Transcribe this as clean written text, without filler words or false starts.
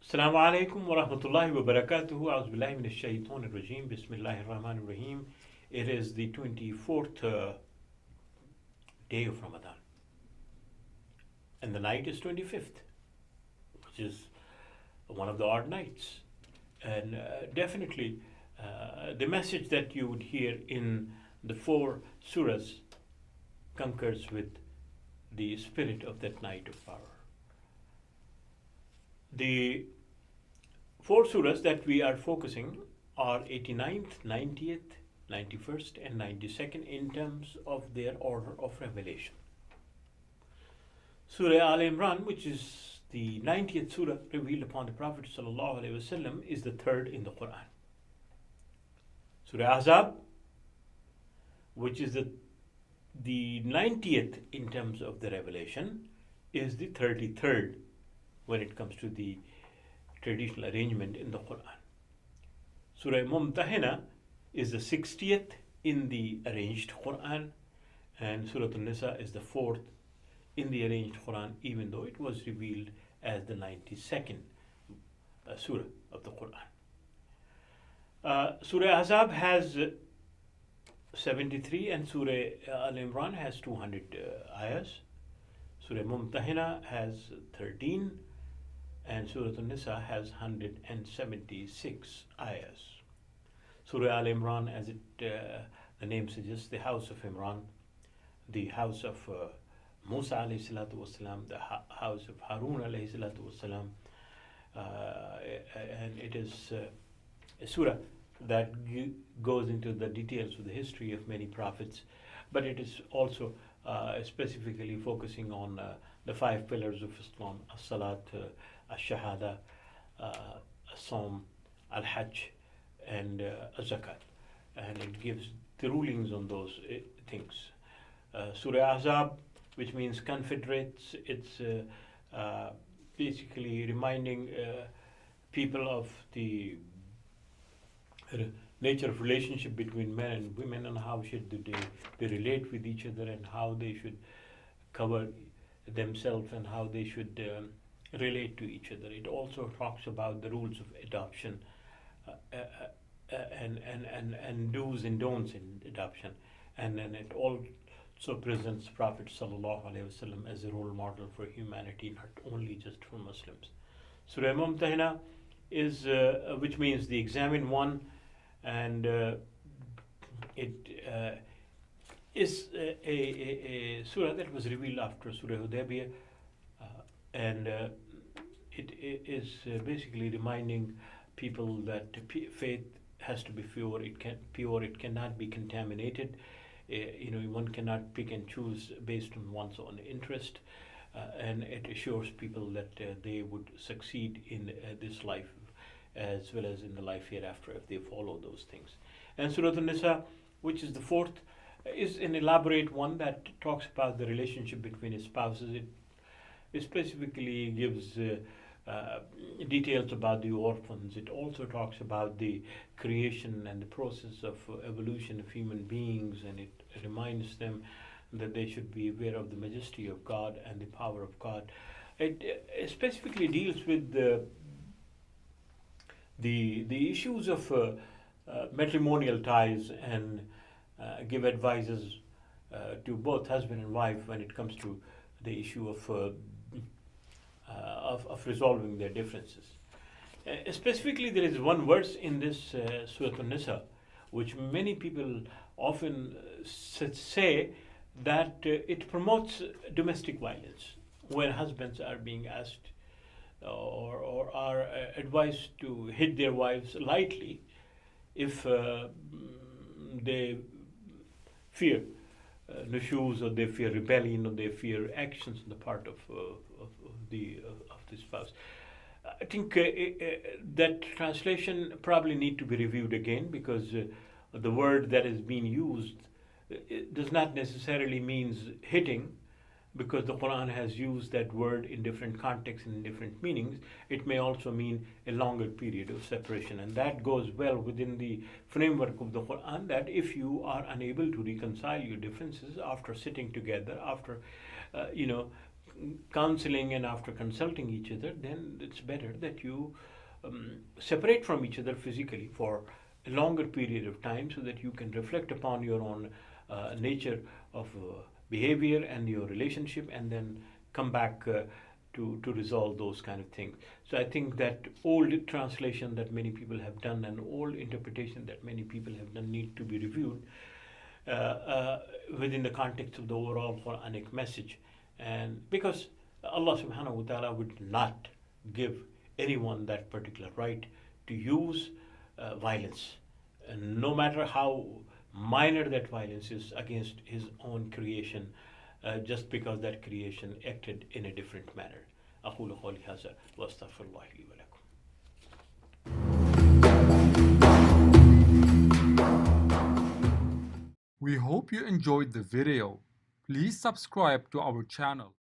Assalamu alaikum wa rahmatullahi wa barakatuhu. A'udhu billahi minash shaitanir rajim. Bismillahir rahmanir rahim. It is the 24th day of Ramadan. And the night is 25th, which is one of the odd nights. And definitely the message that you would hear in the four surahs concurs with the spirit of that night of power. The four surahs that we are focusing are 89th, 90th, 91st, and 92nd in terms of their order of revelation. Surah Al-Imran, which is the 90th surah revealed upon the Prophet ﷺ, is the third in the Quran. Surah Al-Ahzab, which is the 90th in terms of the revelation, is the 33rd when it comes to the traditional arrangement in the Quran. Surah Al-Mumtahana is the 60th in the arranged Quran, and Surah An-Nisa is the 4th in the arranged Quran, even though it was revealed as the 92nd surah of the Quran. Surah Al-Ahzab has 73 and Surah Al-Imran has 200 ayahs. Surah Mumtahina has 13 and Surah An-Nisa has 176 ayahs. Surah Al-Imran, as the name suggests, the house of Imran, the house of Musa alayhi salatu wasalam, the house of Harun alayhi salatu wasalam, and it is a surah that goes into the details of the history of many prophets, but it is also specifically focusing on the five pillars of Islam: as-salat, al-shahada, as-sawm, al-hajj, and zakat, and it gives the rulings on those things. Surah Ahzab, which means Confederates, it's basically reminding people of the nature of relationship between men and women and how should they relate with each other and how they should cover themselves and how they should relate to each other. It also talks about the rules of adoption and do's and don'ts in adoption, and then it also presents Prophet ﷺ as a role model for humanity, not only just for Muslims. Surah Mumtahina is which means the examined one, and it is a surah that was revealed after Surah Hudaybiyah, and it is basically reminding people that faith has to be pure. It cannot be contaminated. One cannot pick and choose based on one's own interest, and it assures people that they would succeed in this life as well as in the life hereafter if they follow those things. And Surah An-Nisa, which is the fourth, is an elaborate one that talks about the relationship between spouses. It specifically gives details about the orphans. It also talks about the creation and the process of evolution of human beings, and it reminds them that they should be aware of the majesty of God and the power of God. It specifically deals with the issues of matrimonial ties and give advices to both husband and wife when it comes to the issue of resolving their differences. Specifically, there is one verse in this Surah An-Nisa which many people often say that it promotes domestic violence, where husbands are being asked or are advised to hit their wives lightly if they fear nushuz, or they fear rebellion, or they fear actions on the part of the spouse. I think that translation probably need to be reviewed again, because the word that is being used does not necessarily means hitting, because the Quran has used that word in different contexts and in different meanings. It may also mean a longer period of separation, and that goes well within the framework of the Quran, that if you are unable to reconcile your differences after sitting together, after counseling and after consulting each other, then it's better that you separate from each other physically for a longer period of time so that you can reflect upon your own nature of behavior and your relationship, and then come back to resolve those kind of things. So I think that old translation that many people have done and old interpretation that many people have done need to be reviewed within the context of the overall Quranic message. And because Allah subhanahu wa ta'ala would not give anyone that particular right to use violence, and no matter how minor that violence is against his own creation, just because that creation acted in a different manner. أقول قولي هذا وأستغفر الله لي ولكم. We hope you enjoyed the video. Please subscribe to our channel.